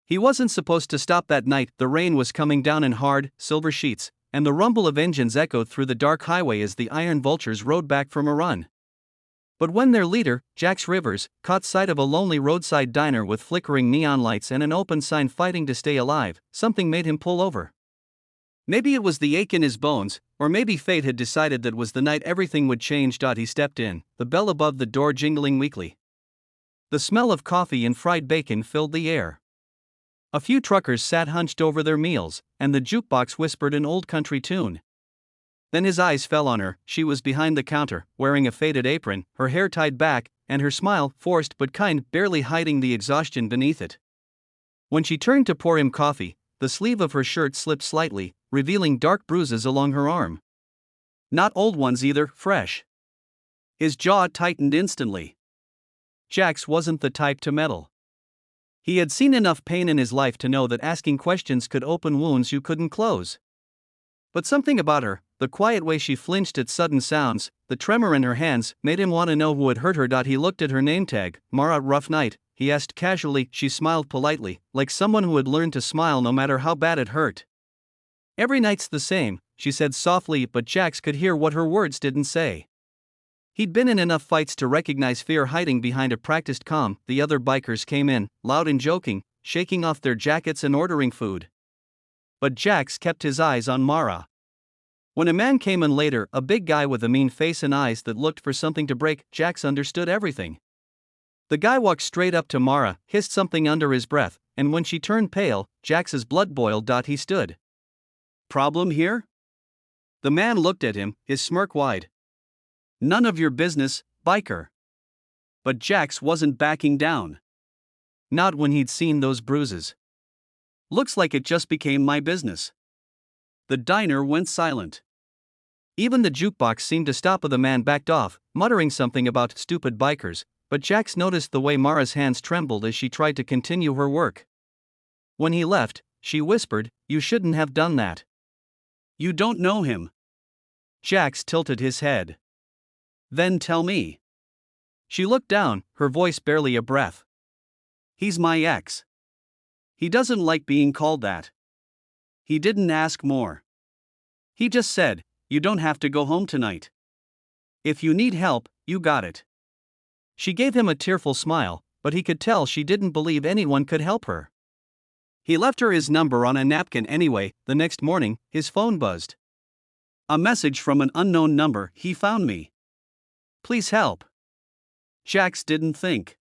He wasn't supposed to stop that night. The rain was coming down in hard, silver sheets, and the rumble of engines echoed through the dark highway as the iron vultures rode back from a run. But when their leader, Jax Rivers, caught sight of a lonely roadside diner with flickering neon lights and an open sign fighting to stay alive, something made him pull over. Maybe it was the ache in his bones, or maybe fate had decided that was the night everything would change. He stepped in, the bell above the door jingling weakly. The smell of coffee and fried bacon filled the air. A few truckers sat hunched over their meals, and the jukebox whispered an old country tune. Then his eyes fell on her. She was behind the counter, wearing a faded apron, her hair tied back, and her smile, forced but kind, barely hiding the exhaustion beneath it. When she turned to pour him coffee, the sleeve of her shirt slipped slightly, revealing dark bruises along her arm. Not old ones either, fresh. His jaw tightened instantly. Jax wasn't the type to meddle. He had seen enough pain in his life to know that asking questions could open wounds you couldn't close. But something about her, the quiet way she flinched at sudden sounds, the tremor in her hands, made him want to know who had hurt her. He looked at her name tag. Mara. Rough night, he asked casually. She smiled politely, like someone who had learned to smile no matter how bad it hurt. Every night's the same, she said softly, but Jax could hear what her words didn't say. He'd been in enough fights to recognize fear hiding behind a practiced calm. The other bikers came in, loud and joking, shaking off their jackets and ordering food. But Jax kept his eyes on Mara. When a man came in later, a big guy with a mean face and eyes that looked for something to break, Jax understood everything. The guy walked straight up to Mara, hissed something under his breath, and when she turned pale, Jax's blood boiled. He stood. Problem here? The man looked at him, his smirk wide. None of your business, biker. But Jax wasn't backing down. Not when he'd seen those bruises. Looks like it just became my business. The diner went silent. Even the jukebox seemed to stop. The man backed off, muttering something about stupid bikers, but Jax noticed the way Mara's hands trembled as she tried to continue her work. When he left, she whispered, "You shouldn't have done that. You don't know him." Jax tilted his head. "Then tell me." She looked down, her voice barely a breath. "He's my ex. He doesn't like being called that." He didn't ask more. He just said, "You don't have to go home tonight. If you need help, you got it." She gave him a tearful smile, but he could tell she didn't believe anyone could help her. He left her his number on a napkin anyway. The next morning, his phone buzzed. A message from an unknown number. "He found me. Please help." Jax didn't think.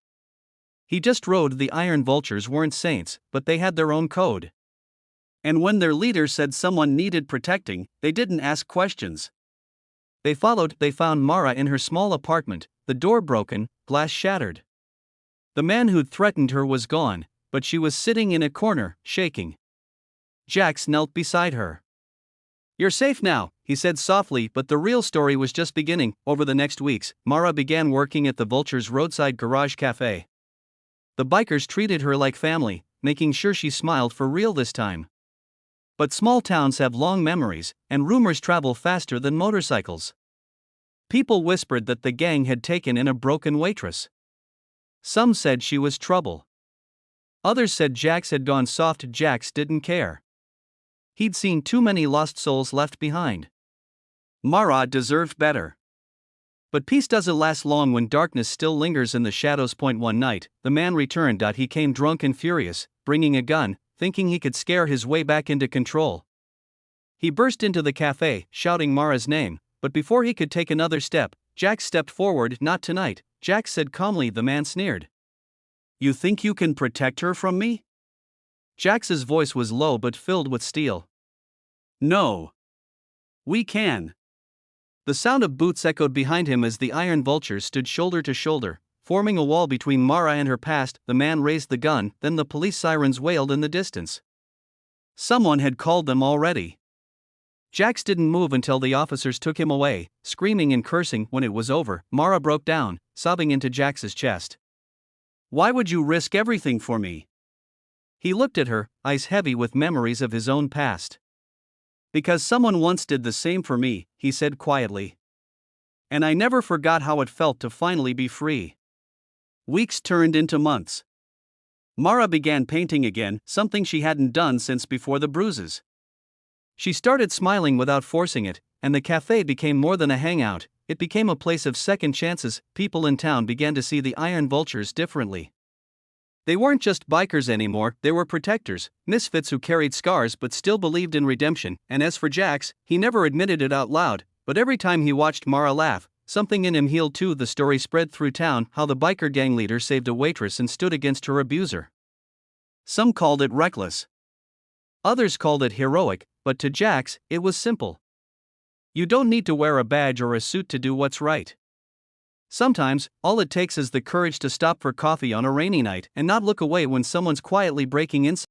He just rode. The iron vultures weren't saints, but they had their own code. And when their leader said someone needed protecting, they didn't ask questions. They followed. They found Mara in her small apartment, the door broken, glass shattered. The man who'd threatened her was gone, but she was sitting in a corner, shaking. Jax knelt beside her. "You're safe now," he said softly, but the real story was just beginning. Over the next weeks, Mara began working at the Vulture's roadside garage cafe. The bikers treated her like family, making sure she smiled for real this time. But small towns have long memories, and rumors travel faster than motorcycles. People whispered that the gang had taken in a broken waitress. Some said she was trouble. Others said Jax had gone soft. Jax didn't care. He'd seen too many lost souls left behind. Mara deserved better. But peace doesn't last long when darkness still lingers in the shadows. One night, the man returned. He came drunk and furious, bringing a gun, thinking he could scare his way back into control. He burst into the cafe, shouting Mara's name, but before he could take another step, Jax stepped forward. "Not tonight," Jax said calmly. The man sneered. "You think you can protect her from me?" Jax's voice was low but filled with steel. "No. We can." The sound of boots echoed behind him as the iron vultures stood shoulder to shoulder, forming a wall between Mara and her past. The man raised the gun, then the police sirens wailed in the distance. Someone had called them already. Jax didn't move until the officers took him away, screaming and cursing. When it was over, Mara broke down, sobbing into Jax's chest. "Why would you risk everything for me?" He looked at her, eyes heavy with memories of his own past. "Because someone once did the same for me," he said quietly. "And I never forgot how it felt to finally be free." Weeks turned into months. Mara began painting again, something she hadn't done since before the bruises. She started smiling without forcing it, and the cafe became more than a hangout, it became a place of second chances. People in town began to see the Iron Vultures differently. They weren't just bikers anymore, they were protectors, misfits who carried scars but still believed in redemption. And as for Jax, he never admitted it out loud, but every time he watched Mara laugh, something in him healed too. The story spread through town how the biker gang leader saved a waitress and stood against her abuser. Some called it reckless. Others called it heroic, but to Jax, it was simple. You don't need to wear a badge or a suit to do what's right. Sometimes, all it takes is the courage to stop for coffee on a rainy night and not look away when someone's quietly breaking inside.